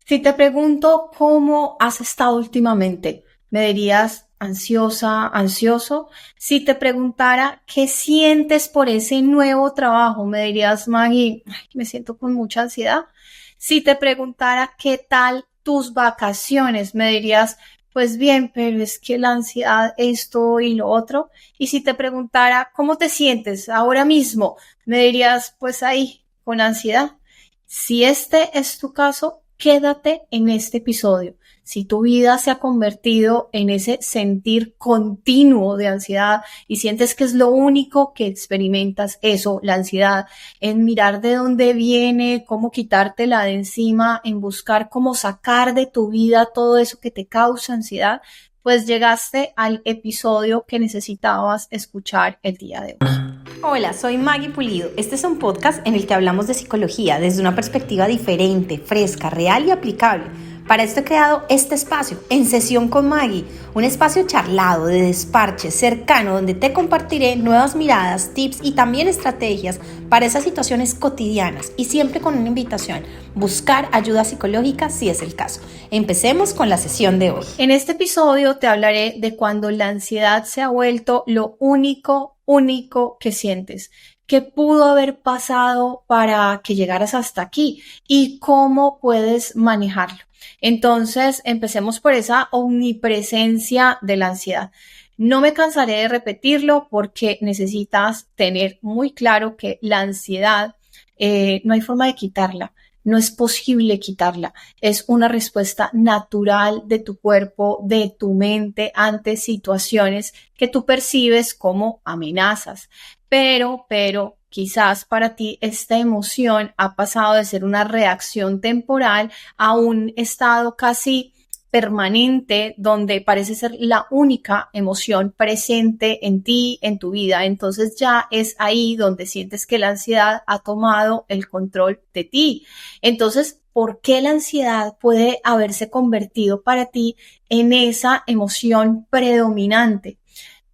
Si te pregunto cómo has estado últimamente, me dirías ansiosa, ansioso. Si te preguntara qué sientes por ese nuevo trabajo, me dirías, Maggie, ay, me siento con mucha ansiedad. Si te preguntara qué tal tus vacaciones, me dirías, pues bien, pero es que la ansiedad, esto y lo otro. Y si te preguntara cómo te sientes ahora mismo, me dirías, pues ahí, con ansiedad. Si este es tu caso, quédate en este episodio. Si tu vida se ha convertido en ese sentir continuo de ansiedad y sientes que es lo único que experimentas, eso, la ansiedad, en mirar de dónde viene, cómo quitártela de encima, en buscar cómo sacar de tu vida todo eso que te causa ansiedad, pues llegaste al episodio que necesitabas escuchar el día de hoy. Hola, soy Maggie Pulido. Este es un podcast en el que hablamos de psicología desde una perspectiva diferente, fresca, real y aplicable. Para esto he creado este espacio, En Sesión con Maggie, un espacio charlado, de desparche, cercano, donde te compartiré nuevas miradas, tips y también estrategias para esas situaciones cotidianas y siempre con una invitación, buscar ayuda psicológica si es el caso. Empecemos con la sesión de hoy. En este episodio te hablaré de cuando la ansiedad se ha vuelto lo único que sientes. ¿Qué pudo haber pasado para que llegaras hasta aquí? ¿Y cómo puedes manejarlo? Entonces, empecemos por esa omnipresencia de la ansiedad. No me cansaré de repetirlo porque necesitas tener muy claro que la ansiedad no hay forma de quitarla. No es posible quitarla. Es una respuesta natural de tu cuerpo, de tu mente ante situaciones que tú percibes como amenazas. Pero, quizás para ti esta emoción ha pasado de ser una reacción temporal a un estado casi permanente donde parece ser la única emoción presente en ti, en tu vida. Entonces ya es ahí donde sientes que la ansiedad ha tomado el control de ti. Entonces, ¿por qué la ansiedad puede haberse convertido para ti en esa emoción predominante?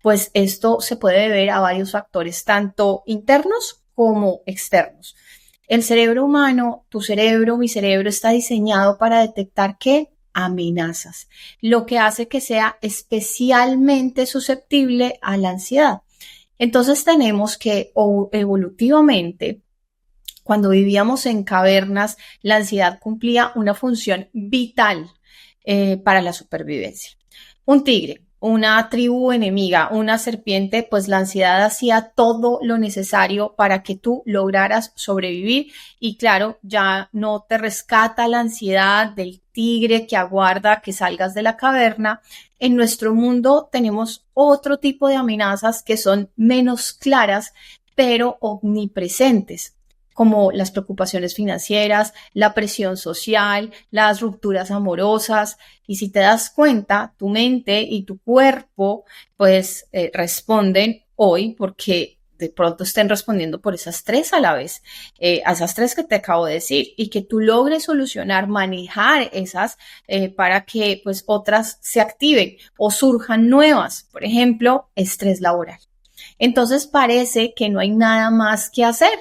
Pues esto se puede deber a varios factores, tanto internos como externos. El cerebro humano, tu cerebro, mi cerebro, está diseñado para detectar qué amenazas, lo que hace que sea especialmente susceptible a la ansiedad. Entonces tenemos que evolutivamente, cuando vivíamos en cavernas, la ansiedad cumplía una función vital para la supervivencia. Un tigre, una tribu enemiga, una serpiente, pues la ansiedad hacía todo lo necesario para que tú lograras sobrevivir y claro, ya no te rescata la ansiedad del tigre que aguarda que salgas de la caverna. En nuestro mundo tenemos otro tipo de amenazas que son menos claras, pero omnipresentes, como las preocupaciones financieras, la presión social, las rupturas amorosas. Y si te das cuenta, tu mente y tu cuerpo pues responden hoy porque de pronto estén respondiendo por esas tres a la vez, a esas tres que te acabo de decir, y que tú logres solucionar, manejar esas para que pues otras se activen o surjan nuevas, por ejemplo, estrés laboral. Entonces parece que no hay nada más que hacer.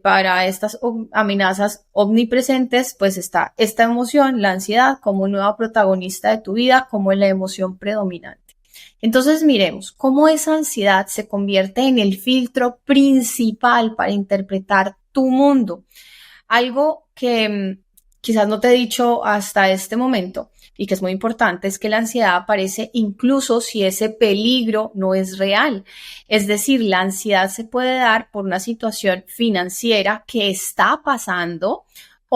Para estas amenazas omnipresentes, pues está esta emoción, la ansiedad, como nueva protagonista de tu vida, como la emoción predominante. Entonces miremos cómo esa ansiedad se convierte en el filtro principal para interpretar tu mundo. Algo que quizás no te he dicho hasta este momento y que es muy importante es que la ansiedad aparece incluso si ese peligro no es real. Es decir, la ansiedad se puede dar por una situación financiera que está pasando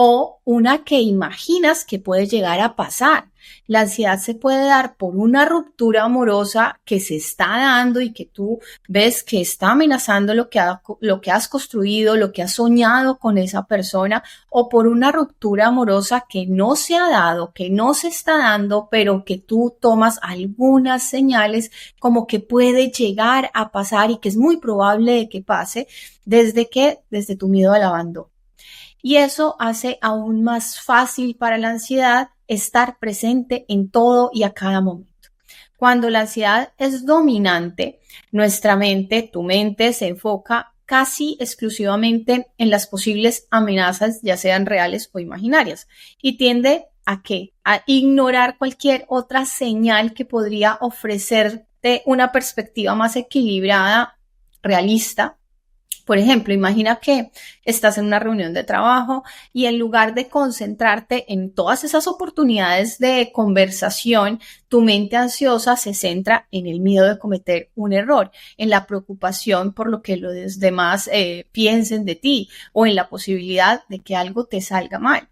o una que imaginas que puede llegar a pasar. La ansiedad se puede dar por una ruptura amorosa que se está dando y que tú ves que está amenazando lo que has construido, lo que has soñado con esa persona, o por una ruptura amorosa que no se ha dado, que no se está dando, pero que tú tomas algunas señales como que puede llegar a pasar y que es muy probable de que pase desde tu miedo al abandono. Y eso hace aún más fácil para la ansiedad estar presente en todo y a cada momento. Cuando la ansiedad es dominante, nuestra mente, tu mente, se enfoca casi exclusivamente en las posibles amenazas, ya sean reales o imaginarias, y tiende ¿a qué? A ignorar cualquier otra señal que podría ofrecerte una perspectiva más equilibrada, realista. Por ejemplo, imagina que estás en una reunión de trabajo y en lugar de concentrarte en todas esas oportunidades de conversación, tu mente ansiosa se centra en el miedo de cometer un error, en la preocupación por lo que los demás piensen de ti o en la posibilidad de que algo te salga mal.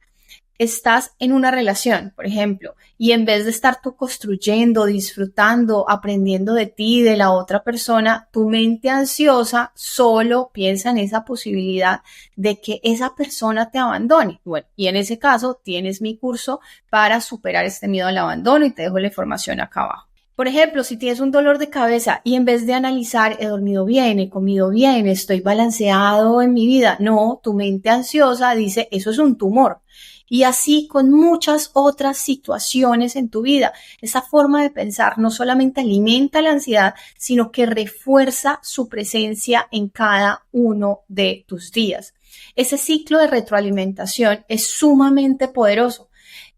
Estás en una relación, por ejemplo, y en vez de estar tú construyendo, disfrutando, aprendiendo de ti, de la otra persona, tu mente ansiosa solo piensa en esa posibilidad de que esa persona te abandone. Bueno, y en ese caso tienes mi curso para superar este miedo al abandono y te dejo la información acá abajo. Por ejemplo, si tienes un dolor de cabeza y en vez de analizar, he dormido bien, he comido bien, estoy balanceado en mi vida, no, tu mente ansiosa dice, eso es un tumor. Y así con muchas otras situaciones en tu vida. Esa forma de pensar no solamente alimenta la ansiedad, sino que refuerza su presencia en cada uno de tus días. Ese ciclo de retroalimentación es sumamente poderoso.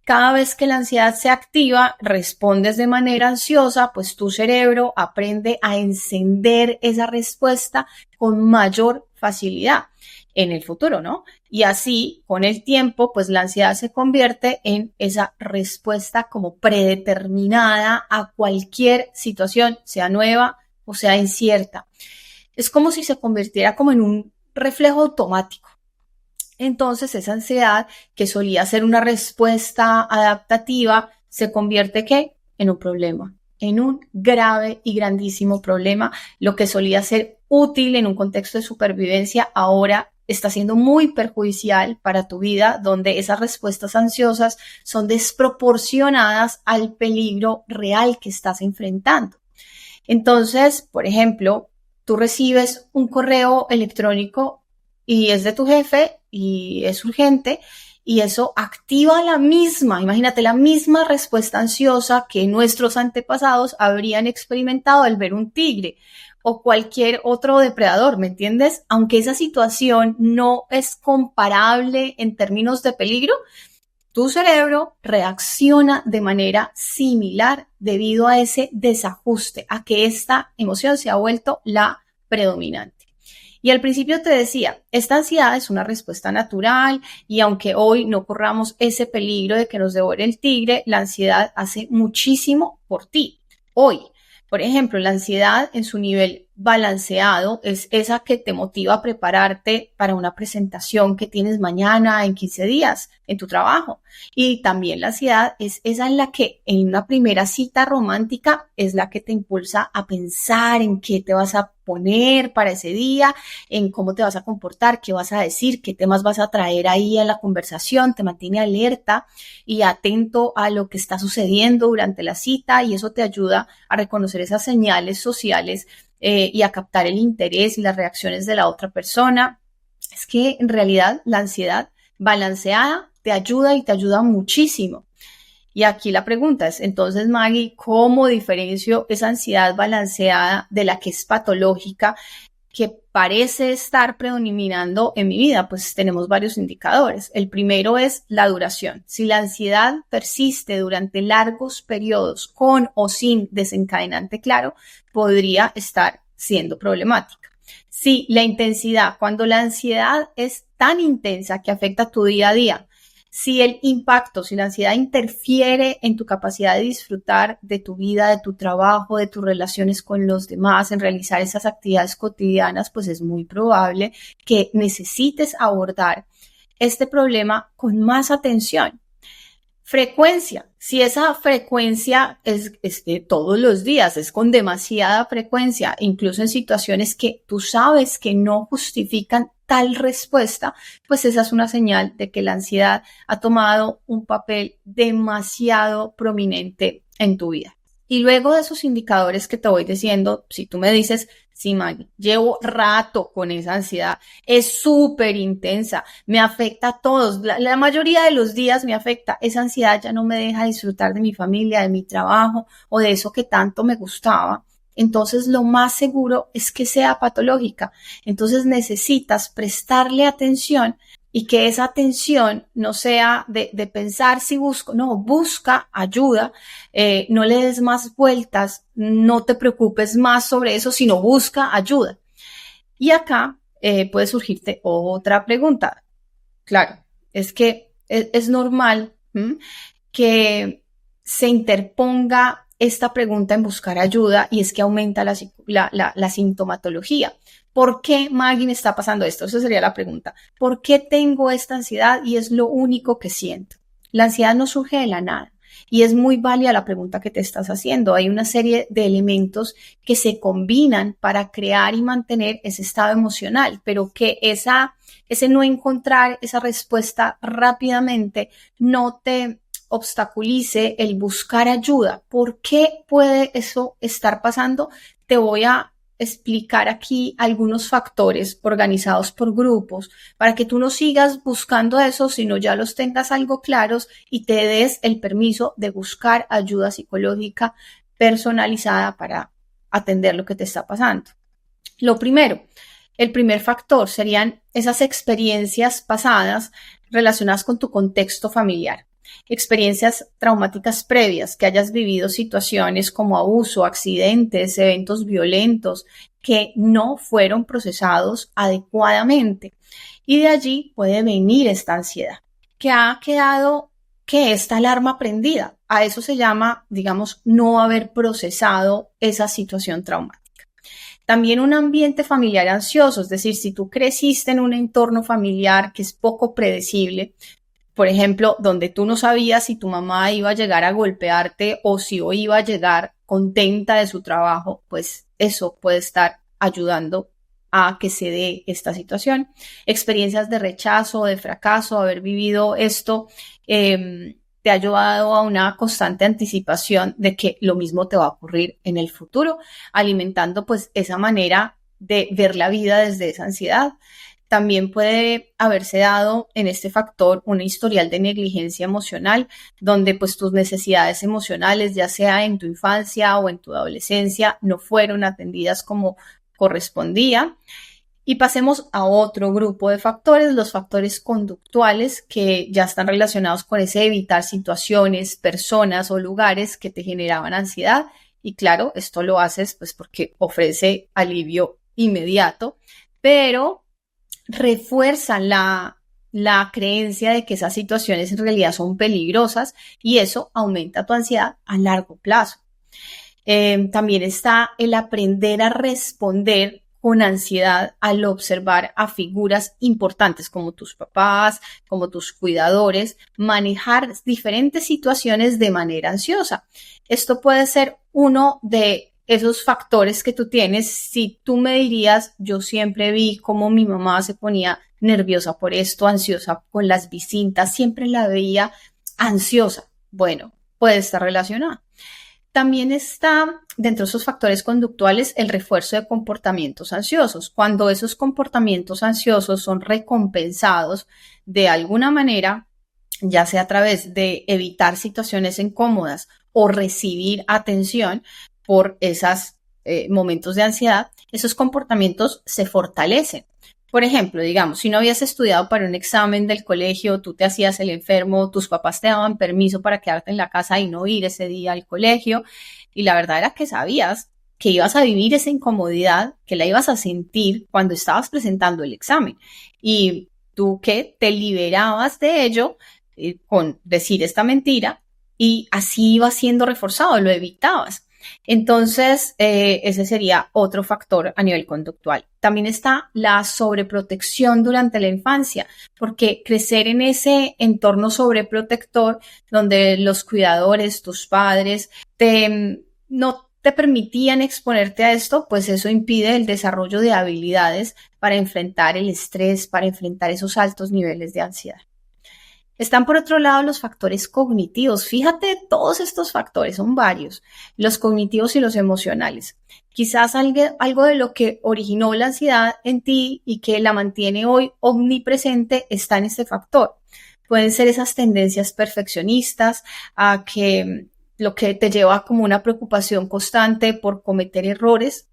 Cada vez que la ansiedad se activa, respondes de manera ansiosa, pues tu cerebro aprende a encender esa respuesta con mayor facilidad en el futuro, ¿no? Y así, con el tiempo, pues la ansiedad se convierte en esa respuesta como predeterminada a cualquier situación, sea nueva o sea incierta. Es como si se convirtiera como en un reflejo automático. Entonces, esa ansiedad que solía ser una respuesta adaptativa se convierte ¿qué? En un problema, en un grave y grandísimo problema. Lo que solía ser útil en un contexto de supervivencia ahora está siendo muy perjudicial para tu vida, donde esas respuestas ansiosas son desproporcionadas al peligro real que estás enfrentando. Entonces, por ejemplo, tú recibes un correo electrónico y es de tu jefe y es urgente y eso activa imagínate, la misma respuesta ansiosa que nuestros antepasados habrían experimentado al ver un tigre o cualquier otro depredador, ¿me entiendes? Aunque esa situación no es comparable en términos de peligro, tu cerebro reacciona de manera similar debido a ese desajuste, a que esta emoción se ha vuelto la predominante. Y al principio te decía, esta ansiedad es una respuesta natural y aunque hoy no corramos ese peligro de que nos devore el tigre, la ansiedad hace muchísimo por ti. Hoy, por ejemplo, la ansiedad en su nivel balanceado es esa que te motiva a prepararte para una presentación que tienes mañana, en 15 días, en tu trabajo. Y también la ansiedad es esa en la que en una primera cita romántica es la que te impulsa a pensar en qué te vas a poner para ese día, en cómo te vas a comportar, qué vas a decir, qué temas vas a traer ahí en la conversación, te mantiene alerta y atento a lo que está sucediendo durante la cita y eso te ayuda a reconocer esas señales sociales y a captar el interés y las reacciones de la otra persona. Es que en realidad la ansiedad balanceada te ayuda y te ayuda muchísimo. Y aquí la pregunta es, entonces, Maggie, ¿cómo diferencio esa ansiedad balanceada de la que es patológica, que parece estar predominando en mi vida? Pues tenemos varios indicadores. El primero es la duración. Si la ansiedad persiste durante largos periodos con o sin desencadenante claro, podría estar siendo problemática. Si la intensidad, cuando la ansiedad es tan intensa que afecta tu día a día, si el impacto, si la ansiedad interfiere en tu capacidad de disfrutar de tu vida, de tu trabajo, de tus relaciones con los demás, en realizar esas actividades cotidianas, pues es muy probable que necesites abordar este problema con más atención. Frecuencia. Si esa frecuencia es de todos los días, es con demasiada frecuencia, incluso en situaciones que tú sabes que no justifican tal respuesta, pues esa es una señal de que la ansiedad ha tomado un papel demasiado prominente en tu vida. Y luego de esos indicadores que te voy diciendo, si tú me dices, sí, Maggie, llevo rato con esa ansiedad, es súper intensa, me afecta a todos, la mayoría de los días me afecta, esa ansiedad ya no me deja disfrutar de mi familia, de mi trabajo o de eso que tanto me gustaba. Entonces lo más seguro es que sea patológica. Entonces necesitas prestarle atención y que esa atención no sea de pensar si busco, no, busca ayuda, no le des más vueltas, no te preocupes más sobre eso, sino busca ayuda. Y acá puede surgirte otra pregunta. Claro, es que es normal que se interponga esta pregunta en buscar ayuda y es que aumenta la sintomatología. ¿Por qué, Maggie, me está pasando esto? Esa sería la pregunta. ¿Por qué tengo esta ansiedad y es lo único que siento? La ansiedad no surge de la nada. Y es muy válida la pregunta que te estás haciendo. Hay una serie de elementos que se combinan para crear y mantener ese estado emocional, pero que ese no encontrar esa respuesta rápidamente no te obstaculice el buscar ayuda. ¿Por qué puede eso estar pasando? Te voy a explicar aquí algunos factores organizados por grupos para que tú no sigas buscando eso, sino ya los tengas algo claros y te des el permiso de buscar ayuda psicológica personalizada para atender lo que te está pasando. Lo primero, el primer factor serían esas experiencias pasadas relacionadas con tu contexto familiar. Experiencias traumáticas previas, que hayas vivido situaciones como abuso, accidentes, eventos violentos que no fueron procesados adecuadamente. Y de allí puede venir esta ansiedad, que ha quedado, que esta alarma prendida. A eso se llama, digamos, no haber procesado esa situación traumática. También un ambiente familiar ansioso, es decir, si tú creciste en un entorno familiar que es poco predecible, por ejemplo, donde tú no sabías si tu mamá iba a llegar a golpearte o si hoy iba a llegar contenta de su trabajo, pues eso puede estar ayudando a que se dé esta situación. Experiencias de rechazo, de fracaso, haber vivido esto, te ha ayudado a una constante anticipación de que lo mismo te va a ocurrir en el futuro, alimentando pues esa manera de ver la vida desde esa ansiedad. También puede haberse dado en este factor un historial de negligencia emocional, donde pues tus necesidades emocionales, ya sea en tu infancia o en tu adolescencia, no fueron atendidas como correspondía. Y pasemos a otro grupo de factores, los factores conductuales, que ya están relacionados con ese evitar situaciones, personas o lugares que te generaban ansiedad. Y claro, esto lo haces pues porque ofrece alivio inmediato, pero refuerzan la creencia de que esas situaciones en realidad son peligrosas y eso aumenta tu ansiedad a largo plazo. También está el aprender a responder con ansiedad al observar a figuras importantes como tus papás, como tus cuidadores, manejar diferentes situaciones de manera ansiosa. Esto puede ser uno de esos factores que tú tienes. Si tú me dirías, yo siempre vi cómo mi mamá se ponía nerviosa por esto, ansiosa con las visitas, siempre la veía ansiosa. Bueno, puede estar relacionada. También está dentro de esos factores conductuales el refuerzo de comportamientos ansiosos. Cuando esos comportamientos ansiosos son recompensados de alguna manera, ya sea a través de evitar situaciones incómodas o recibir atención por esos momentos de ansiedad, esos comportamientos se fortalecen. Por ejemplo, digamos, si no habías estudiado para un examen del colegio, tú te hacías el enfermo, tus papás te daban permiso para quedarte en la casa y no ir ese día al colegio, y la verdad era que sabías que ibas a vivir esa incomodidad, que la ibas a sentir cuando estabas presentando el examen, y tú que te liberabas de ello con decir esta mentira, y así iba siendo reforzado, lo evitabas. Entonces, ese sería otro factor a nivel conductual. También está la sobreprotección durante la infancia, porque crecer en ese entorno sobreprotector, donde los cuidadores, tus padres, no te permitían exponerte a esto, pues eso impide el desarrollo de habilidades para enfrentar el estrés, para enfrentar esos altos niveles de ansiedad. Están por otro lado los factores cognitivos. Fíjate, todos estos factores son varios, los cognitivos y los emocionales. Quizás algo de lo que originó la ansiedad en ti y que la mantiene hoy omnipresente está en este factor. Pueden ser esas tendencias perfeccionistas a que lo que te lleva como una preocupación constante por cometer errores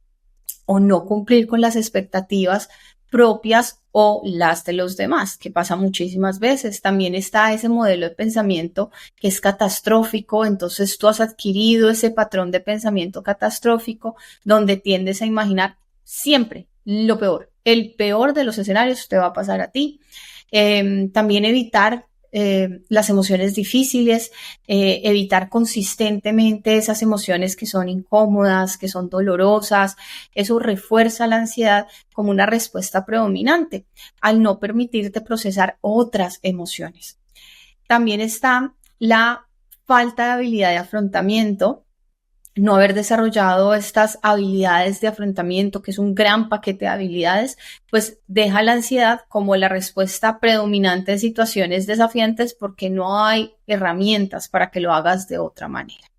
o no cumplir con las expectativas propias o las de los demás, que pasa muchísimas veces. También está ese modelo de pensamiento que es catastrófico, entonces tú has adquirido ese patrón de pensamiento catastrófico donde tiendes a imaginar siempre lo peor. El peor de los escenarios te va a pasar a ti. También evitar las emociones difíciles, evitar consistentemente esas emociones que son incómodas, que son dolorosas. Eso refuerza la ansiedad como una respuesta predominante al no permitirte procesar otras emociones. También está la falta de habilidad de afrontamiento. No haber desarrollado estas habilidades de afrontamiento, que es un gran paquete de habilidades, pues deja la ansiedad como la respuesta predominante en situaciones desafiantes porque no hay herramientas para que lo hagas de otra manera.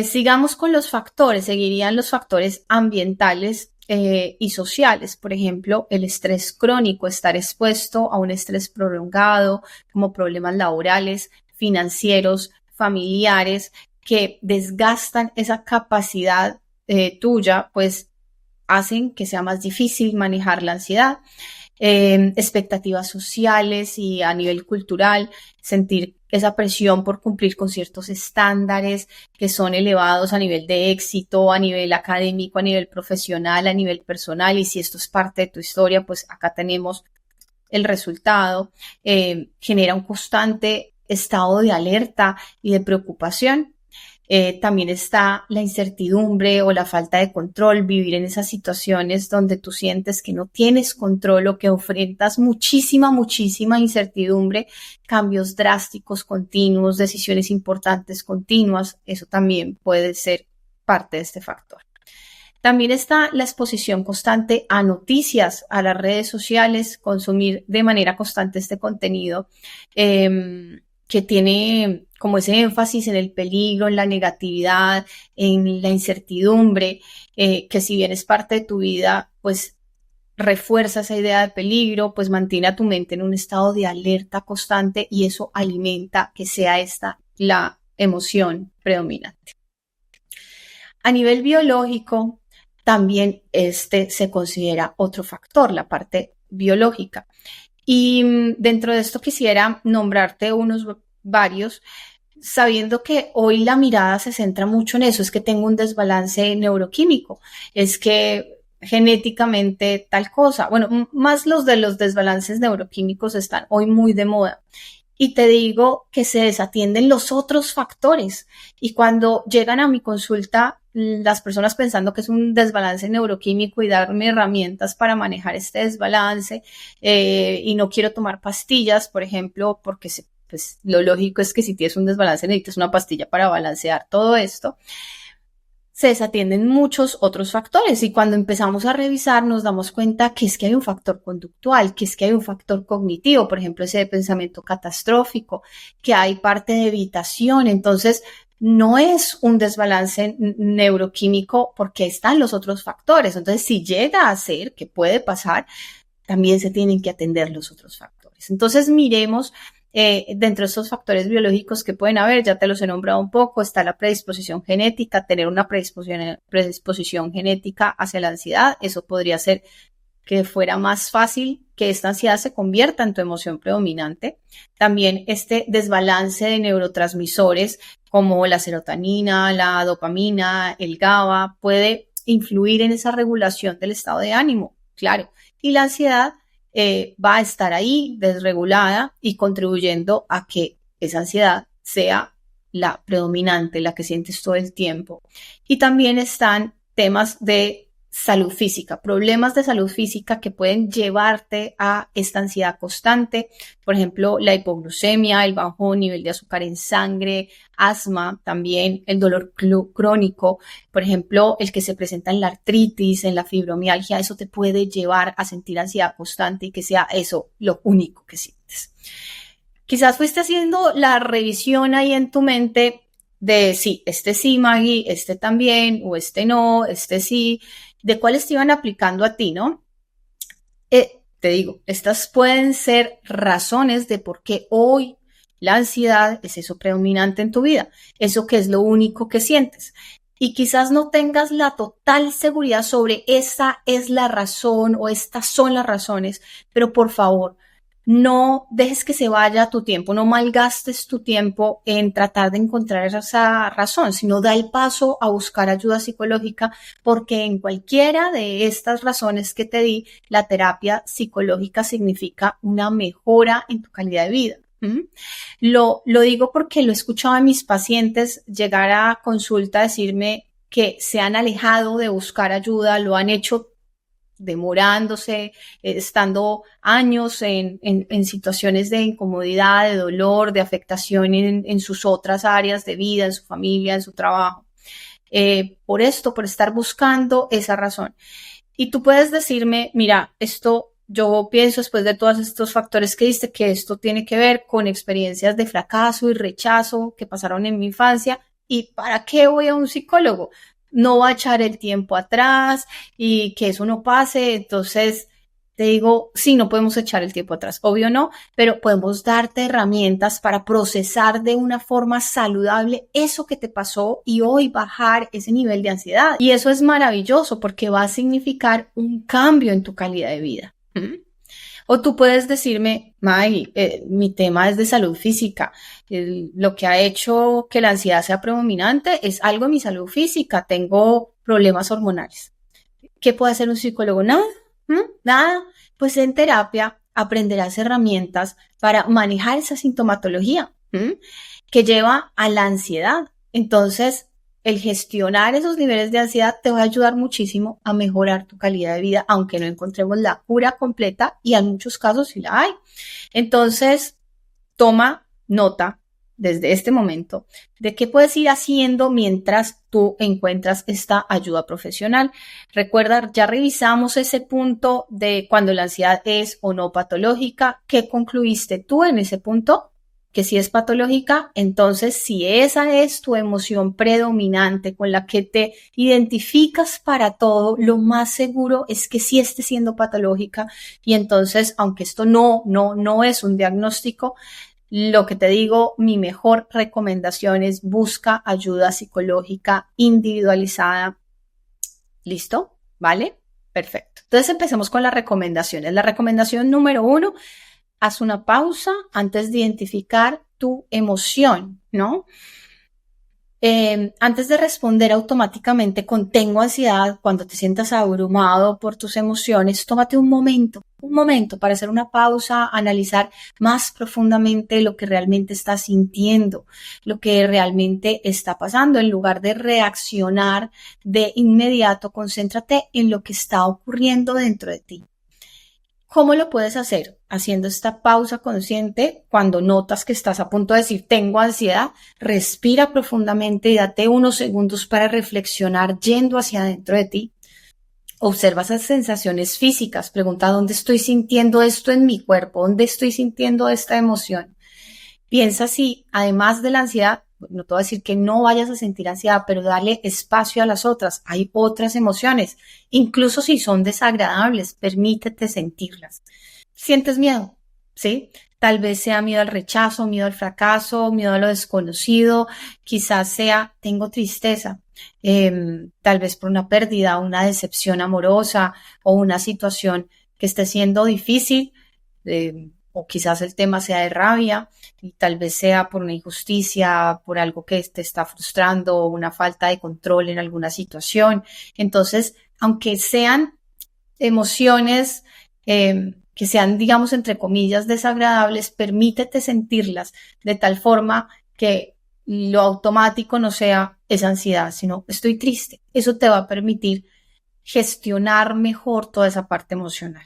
Sigamos con los factores, seguirían los factores ambientales y sociales, por ejemplo, el estrés crónico, estar expuesto a un estrés prolongado, como problemas laborales, financieros, familiares, que desgastan esa capacidad tuya, pues hacen que sea más difícil manejar la ansiedad. Expectativas sociales y a nivel cultural, sentir esa presión por cumplir con ciertos estándares que son elevados a nivel de éxito, a nivel académico, a nivel profesional, a nivel personal, y si esto es parte de tu historia, pues acá tenemos el resultado. Genera un constante estado de alerta y de preocupación. También está la incertidumbre o la falta de control, vivir en esas situaciones donde tú sientes que no tienes control o que enfrentas muchísima incertidumbre, cambios drásticos continuos, decisiones importantes continuas. Eso también puede ser parte de este factor. También está la exposición constante a noticias, a las redes sociales, consumir de manera constante este contenido que tiene como ese énfasis en el peligro, en la negatividad, en la incertidumbre, que si bien es parte de tu vida, pues refuerza esa idea de peligro, pues mantiene a tu mente en un estado de alerta constante y eso alimenta que sea esta la emoción predominante. A nivel biológico, también este se considera otro factor, la parte biológica. Y dentro de esto quisiera nombrarte varios, sabiendo que hoy la mirada se centra mucho en eso, es que tengo un desbalance neuroquímico, es que genéticamente tal cosa. Bueno, más los de los desbalances neuroquímicos están hoy muy de moda. Y te digo que se desatienden los otros factores. Y cuando llegan a mi consulta, las personas pensando que es un desbalance neuroquímico y darme herramientas para manejar este desbalance, y no quiero tomar pastillas, por ejemplo, porque pues, lo lógico es que si tienes un desbalance necesitas una pastilla para balancear todo esto. Se desatienden muchos otros factores y cuando empezamos a revisar nos damos cuenta que es que hay un factor conductual, que es que hay un factor cognitivo, por ejemplo, ese de pensamiento catastrófico, que hay parte de evitación. Entonces, no es un desbalance neuroquímico porque están los otros factores. Entonces, si llega a ser, que puede pasar, también se tienen que atender los otros factores. Entonces, miremos dentro de estos factores biológicos que pueden haber, ya te los he nombrado un poco, está la predisposición genética, tener una predisposición genética hacia la ansiedad. Eso podría ser que fuera más fácil que esta ansiedad se convierta en tu emoción predominante. También este desbalance de neurotransmisores como la serotonina, la dopamina, el GABA, puede influir en esa regulación del estado de ánimo, claro. Y la ansiedad va a estar ahí desregulada y contribuyendo a que esa ansiedad sea la predominante, la que sientes todo el tiempo. Y también están temas de salud física, problemas de salud física que pueden llevarte a esta ansiedad constante, por ejemplo, la hipoglucemia, el bajo nivel de azúcar en sangre, asma, también el dolor crónico, por ejemplo, el que se presenta en la artritis, en la fibromialgia, eso te puede llevar a sentir ansiedad constante y que sea eso lo único que sientes. Quizás fuiste haciendo la revisión ahí en tu mente de sí, Maggie, este también, o este no, este sí, de cuáles te iban aplicando a ti, ¿no? Te digo, estas pueden ser razones de por qué hoy la ansiedad es eso predominante en tu vida, eso que es lo único que sientes. y quizás no tengas la total seguridad sobre esa es la razón o estas son las razones, pero por favor, no dejes que se vaya tu tiempo, no malgastes tu tiempo en tratar de encontrar esa razón, sino da el paso a buscar ayuda psicológica, porque en cualquiera de estas razones que te di, la terapia psicológica significa una mejora en tu calidad de vida. Lo digo porque lo he escuchado a mis pacientes llegar a consulta, decirme que se han alejado de buscar ayuda, lo han hecho demorándose, estando años en situaciones de incomodidad, de dolor, de afectación en sus otras áreas de vida, en su familia, en su trabajo. Por estar buscando esa razón. Y tú puedes decirme, mira, yo pienso después de todos estos factores que diste que esto tiene que ver con experiencias de fracaso y rechazo que pasaron en mi infancia. ¿Y para qué voy a un psicólogo? No va a echar el tiempo atrás y que eso no pase. Entonces te digo, sí, no podemos echar el tiempo atrás, obvio no, pero podemos darte herramientas para procesar de una forma saludable eso que te pasó y hoy bajar ese nivel de ansiedad. Y eso es maravilloso porque va a significar un cambio en tu calidad de vida. O tú puedes decirme, Maggie, mi tema es de salud física. Lo que ha hecho que la ansiedad sea predominante es algo en mi salud física. Tengo problemas hormonales. ¿Qué puede hacer un psicólogo? Nada. Nada. Pues en terapia aprenderás herramientas para manejar esa sintomatología que lleva a la ansiedad. Entonces, el gestionar esos niveles de ansiedad te va a ayudar muchísimo a mejorar tu calidad de vida, aunque no encontremos la cura completa y en muchos casos sí la hay. Entonces, toma nota desde este momento de qué puedes ir haciendo mientras tú encuentras esta ayuda profesional. Recuerda, ya revisamos ese punto de cuando la ansiedad es o no patológica. ¿Qué concluiste tú en ese punto? Que si es patológica, entonces si esa es tu emoción predominante con la que te identificas para todo, lo más seguro es que sí esté siendo patológica. Y entonces, aunque esto no es un diagnóstico, lo que te digo, mi mejor recomendación es busca ayuda psicológica individualizada. ¿Listo? ¿Vale? Perfecto. Entonces empecemos con las recomendaciones. La recomendación número 1, haz una pausa antes de identificar tu emoción, ¿no? Antes de responder automáticamente con tengo ansiedad, cuando te sientas abrumado por tus emociones, tómate un momento para hacer una pausa, analizar más profundamente lo que realmente estás sintiendo, lo que realmente está pasando. En lugar de reaccionar de inmediato, concéntrate en lo que está ocurriendo dentro de ti. ¿Cómo lo puedes hacer? Haciendo esta pausa consciente cuando notas que estás a punto de decir tengo ansiedad, respira profundamente y date unos segundos para reflexionar yendo hacia adentro de ti. Observa esas sensaciones físicas, pregunta dónde estoy sintiendo esto en mi cuerpo, dónde estoy sintiendo esta emoción. Piensa si además de la ansiedad, no te voy a decir que no vayas a sentir ansiedad, pero dale espacio a las otras. Hay otras emociones, incluso si son desagradables, permítete sentirlas. ¿Sientes miedo? ¿Sí? Tal vez sea miedo al rechazo, miedo al fracaso, miedo a lo desconocido, quizás sea, tengo tristeza, tal vez por una pérdida, una decepción amorosa o una situación que esté siendo difícil, o quizás el tema sea de rabia y tal vez sea por una injusticia, por algo que te está frustrando o una falta de control en alguna situación. Entonces, aunque sean emociones que sean, digamos, entre comillas, desagradables, permítete sentirlas de tal forma que lo automático no sea esa ansiedad, sino estoy triste. Eso te va a permitir gestionar mejor toda esa parte emocional.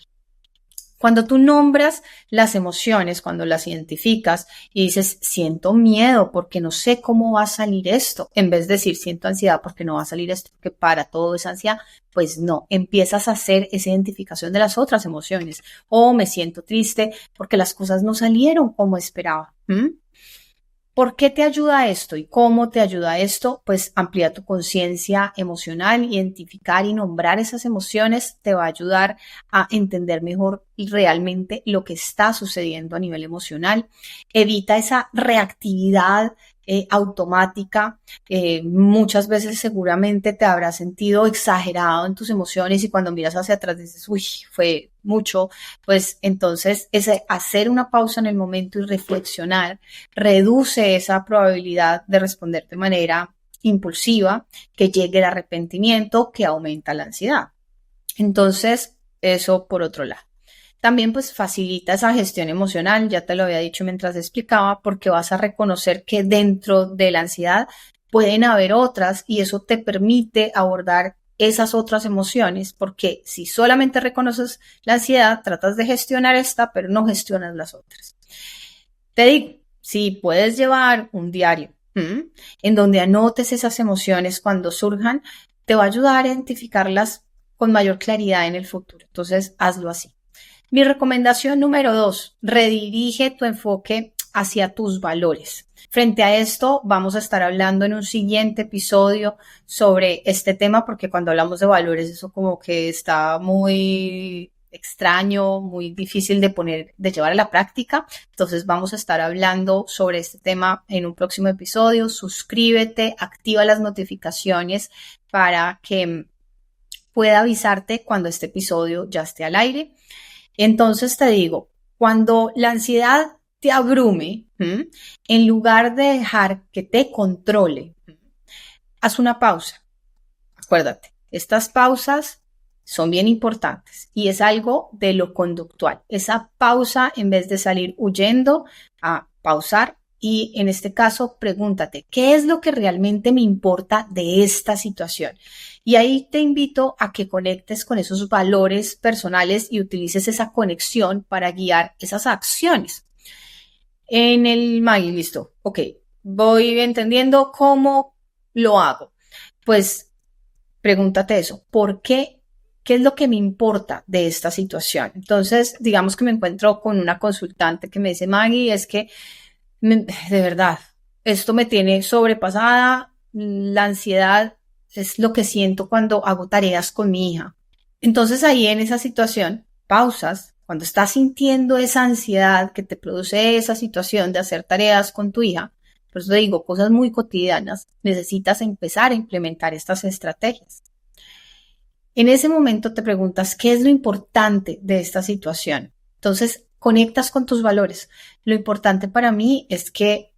Cuando tú nombras las emociones, cuando las identificas y dices, siento miedo porque no sé cómo va a salir esto, en vez de decir, siento ansiedad porque no va a salir esto, porque para todo es ansiedad, pues no, empiezas a hacer esa identificación de las otras emociones. O me siento triste porque las cosas no salieron como esperaba. ¿Por qué te ayuda esto y cómo te ayuda esto? Pues amplía tu conciencia emocional, identificar y nombrar esas emociones te va a ayudar a entender mejor realmente lo que está sucediendo a nivel emocional. Evita esa reactividad automática. Muchas veces seguramente te habrás sentido exagerado en tus emociones y cuando miras hacia atrás dices, uy, fue mucho. Pues entonces ese hacer una pausa en el momento y reflexionar reduce esa probabilidad de responder de manera impulsiva, que llegue el arrepentimiento, que aumenta la ansiedad. Entonces, eso por otro lado. También pues facilita esa gestión emocional, ya te lo había dicho mientras explicaba, porque vas a reconocer que dentro de la ansiedad pueden haber otras y eso te permite abordar esas otras emociones, porque si solamente reconoces la ansiedad, tratas de gestionar esta, pero no gestionas las otras. Te digo, si puedes llevar un diario en donde anotes esas emociones cuando surjan, te va a ayudar a identificarlas con mayor claridad en el futuro. Entonces, hazlo así. Mi recomendación número 2, redirige tu enfoque hacia tus valores. Frente a esto, vamos a estar hablando en un siguiente episodio sobre este tema, porque cuando hablamos de valores, eso como que está muy extraño, muy difícil de llevar a la práctica. Entonces vamos a estar hablando sobre este tema en un próximo episodio. Suscríbete, activa las notificaciones para que pueda avisarte cuando este episodio ya esté al aire. Entonces te digo, cuando la ansiedad te abrume, en lugar de dejar que te controle, haz una pausa. Acuérdate, estas pausas son bien importantes y es algo de lo conductual. Esa pausa, en vez de salir huyendo, a pausar y en este caso pregúntate, ¿qué es lo que realmente me importa de esta situación? Y ahí te invito a que conectes con esos valores personales y utilices esa conexión para guiar esas acciones. En el Maggie, listo, ok, voy entendiendo cómo lo hago. Pues pregúntate eso, ¿por qué? ¿Qué es lo que me importa de esta situación? Entonces, digamos que me encuentro con una consultante que me dice, Maggie, es que de verdad, esto me tiene sobrepasada, la ansiedad es lo que siento cuando hago tareas con mi hija. Entonces ahí en esa situación, pausas, cuando estás sintiendo esa ansiedad que te produce esa situación de hacer tareas con tu hija, por eso te digo, cosas muy cotidianas, necesitas empezar a implementar estas estrategias. En ese momento te preguntas, ¿qué es lo importante de esta situación? Entonces, conectas con tus valores. Lo importante para mí es que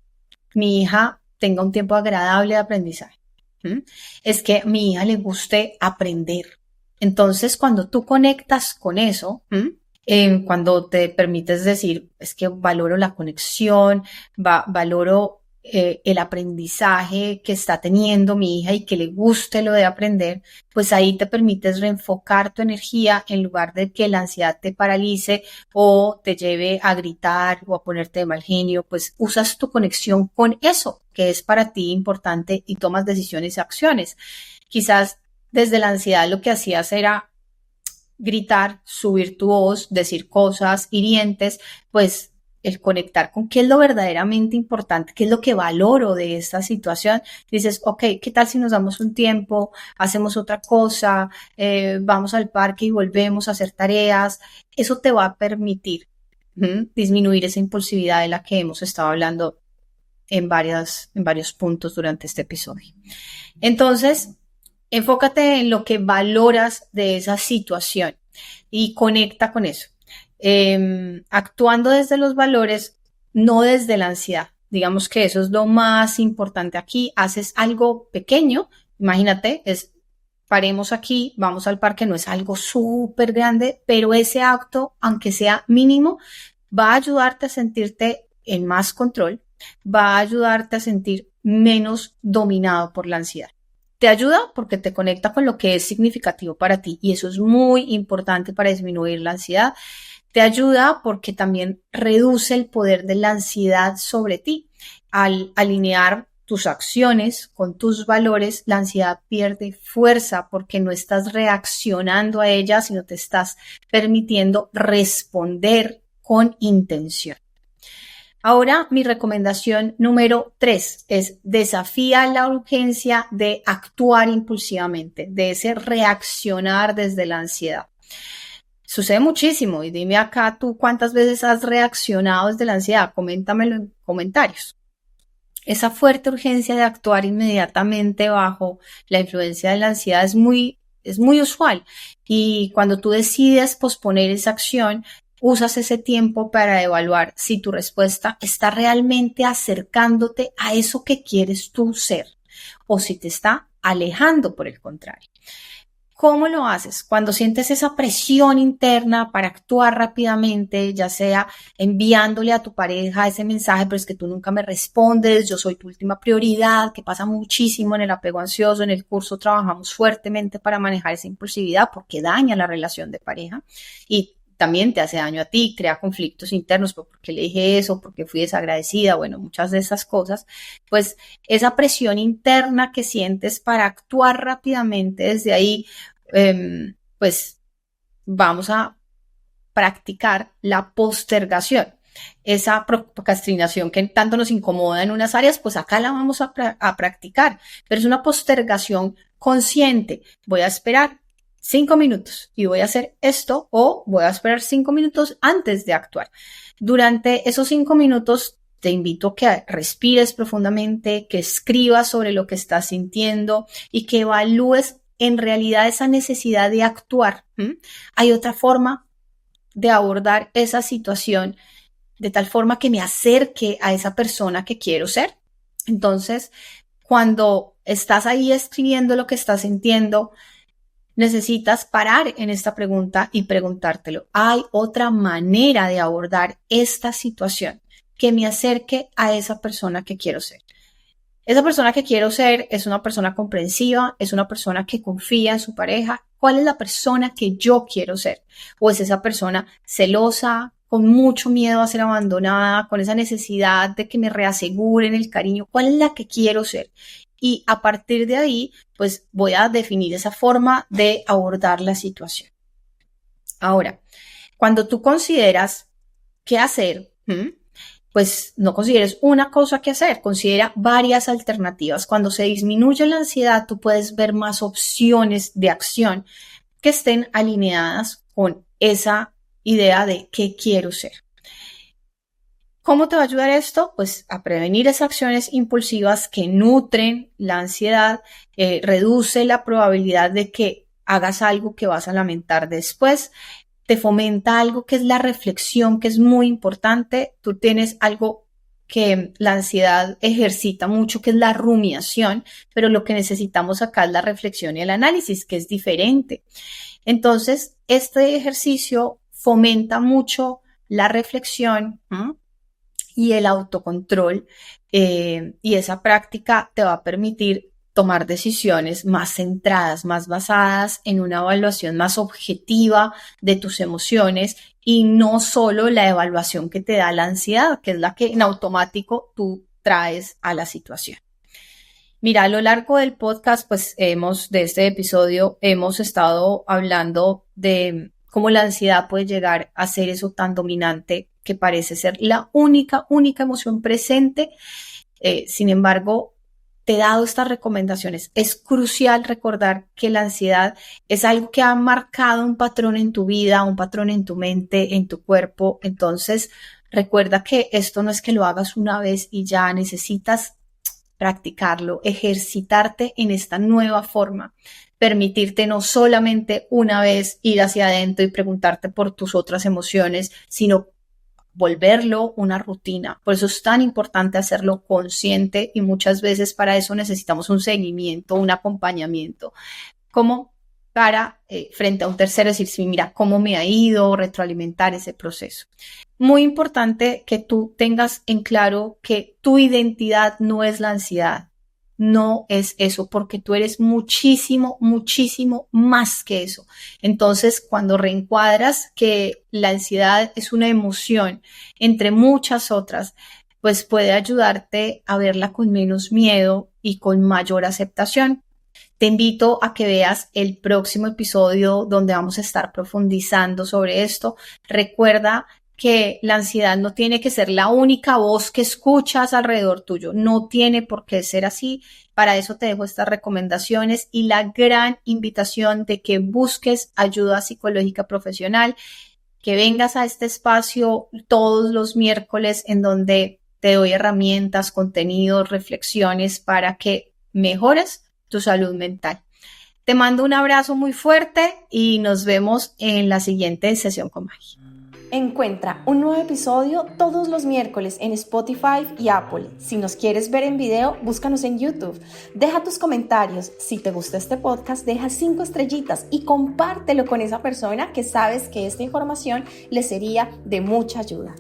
mi hija tenga un tiempo agradable de aprendizaje. Es que a mi hija le guste aprender. Entonces, cuando tú conectas con eso, cuando te permites decir, es que valoro la conexión, valoro el aprendizaje que está teniendo mi hija y que le guste lo de aprender, pues ahí te permites reenfocar tu energía en lugar de que la ansiedad te paralice o te lleve a gritar o a ponerte de mal genio, pues usas tu conexión con eso que es para ti importante y tomas decisiones y acciones. Quizás desde la ansiedad lo que hacías era gritar, subir tu voz, decir cosas hirientes, pues el conectar con qué es lo verdaderamente importante, qué es lo que valoro de esta situación. Dices, ok, ¿qué tal si nos damos un tiempo, hacemos otra cosa, vamos al parque y volvemos a hacer tareas? Eso te va a permitir disminuir esa impulsividad de la que hemos estado hablando en varios puntos durante este episodio. Entonces, enfócate en lo que valoras de esa situación y conecta con eso. Actuando desde los valores, no desde la ansiedad. Digamos que eso es lo más importante aquí. Haces algo pequeño, imagínate, paremos aquí, vamos al parque, no es algo súper grande, pero ese acto, aunque sea mínimo, va a ayudarte a sentirte en más control, va a ayudarte a sentir menos dominado por la ansiedad. Te ayuda porque te conecta con lo que es significativo para ti y eso es muy importante para disminuir la ansiedad. Te ayuda porque también reduce el poder de la ansiedad sobre ti. Al alinear tus acciones con tus valores, la ansiedad pierde fuerza porque no estás reaccionando a ella, sino te estás permitiendo responder con intención. Ahora, mi recomendación número 3 es desafía la urgencia de actuar impulsivamente, de ese reaccionar desde la ansiedad. Sucede muchísimo y dime acá tú cuántas veces has reaccionado desde la ansiedad, coméntamelo en comentarios. esa fuerte urgencia de actuar inmediatamente bajo la influencia de la ansiedad es muy usual. Y cuando tú decides posponer esa acción, usas ese tiempo para evaluar si tu respuesta está realmente acercándote a eso que quieres tú ser o si te está alejando por el contrario. ¿Cómo lo haces? Cuando sientes esa presión interna para actuar rápidamente, ya sea enviándole a tu pareja ese mensaje, pero es que tú nunca me respondes, yo soy tu última prioridad, que pasa muchísimo en el apego ansioso. En el curso trabajamos fuertemente para manejar esa impulsividad porque daña la relación de pareja y también te hace daño a ti, crea conflictos internos, ¿por qué le dije eso? ¿Por qué fui desagradecida? Bueno, muchas de esas cosas. Pues esa presión interna que sientes para actuar rápidamente desde ahí, pues vamos a practicar la postergación. Esa procrastinación que tanto nos incomoda en unas áreas, pues acá la vamos a practicar, pero es una postergación consciente. Voy a esperar 5 minutos y voy a hacer esto, o voy a esperar 5 minutos antes de actuar. Durante esos 5 minutos te invito a que respires profundamente, que escribas sobre lo que estás sintiendo y que evalúes en realidad esa necesidad de actuar. Hay otra forma de abordar esa situación de tal forma que me acerque a esa persona que quiero ser. Entonces, cuando estás ahí escribiendo lo que estás sintiendo, necesitas parar en esta pregunta y preguntártelo. ¿Hay otra manera de abordar esta situación que me acerque a esa persona que quiero ser? Esa persona que quiero ser es una persona comprensiva, es una persona que confía en su pareja. ¿Cuál es la persona que yo quiero ser? ¿O es esa persona celosa, con mucho miedo a ser abandonada, con esa necesidad de que me reaseguren el cariño? ¿Cuál es la que quiero ser? Y a partir de ahí, pues voy a definir esa forma de abordar la situación. Ahora, cuando tú consideras qué hacer, pues no consideres una cosa que hacer, considera varias alternativas. Cuando se disminuye la ansiedad, tú puedes ver más opciones de acción que estén alineadas con esa idea de qué quiero ser. ¿Cómo te va a ayudar esto? Pues a prevenir esas acciones impulsivas que nutren la ansiedad, reduce la probabilidad de que hagas algo que vas a lamentar después, te fomenta algo que es la reflexión, que es muy importante. Tú tienes algo que la ansiedad ejercita mucho, que es la rumiación, pero lo que necesitamos acá es la reflexión y el análisis, que es diferente. Entonces, este ejercicio fomenta mucho la reflexión y el autocontrol, y esa práctica te va a permitir tomar decisiones más centradas, más basadas en una evaluación más objetiva de tus emociones y no solo la evaluación que te da la ansiedad, que es la que en automático tú traes a la situación. Mira, a lo largo del podcast, pues de este episodio, hemos estado hablando de cómo la ansiedad puede llegar a ser eso tan dominante que parece ser la única emoción presente. Sin embargo, te he dado estas recomendaciones. Es crucial recordar que la ansiedad es algo que ha marcado un patrón en tu vida, un patrón en tu mente, en tu cuerpo. Entonces, recuerda que esto no es que lo hagas una vez y ya, necesitas practicarlo, ejercitarte en esta nueva forma, permitirte no solamente una vez ir hacia adentro y preguntarte por tus otras emociones, sino volverlo una rutina. Por eso es tan importante hacerlo consciente y muchas veces para eso necesitamos un seguimiento, un acompañamiento, como para frente a un tercero decir, sí, mira cómo me ha ido, retroalimentar ese proceso. Muy importante que tú tengas en claro que tu identidad no es la ansiedad, no es eso, porque tú eres muchísimo más que eso. Entonces, cuando reencuadras que la ansiedad es una emoción entre muchas otras, pues puede ayudarte a verla con menos miedo y con mayor aceptación. Te invito a que veas el próximo episodio donde vamos a estar profundizando sobre esto. Recuerda que la ansiedad no tiene que ser la única voz que escuchas alrededor tuyo. No tiene por qué ser así. Para eso te dejo estas recomendaciones y la gran invitación de que busques ayuda psicológica profesional, que vengas a este espacio todos los miércoles en donde te doy herramientas, contenidos, reflexiones para que mejores tu salud mental. Te mando un abrazo muy fuerte y nos vemos en la siguiente sesión con Maggie. Encuentra un nuevo episodio todos los miércoles en Spotify y Apple. Si nos quieres ver en video, búscanos en YouTube. Deja tus comentarios. Si te gusta este podcast, deja 5 estrellitas y compártelo con esa persona que sabes que esta información le sería de mucha ayuda.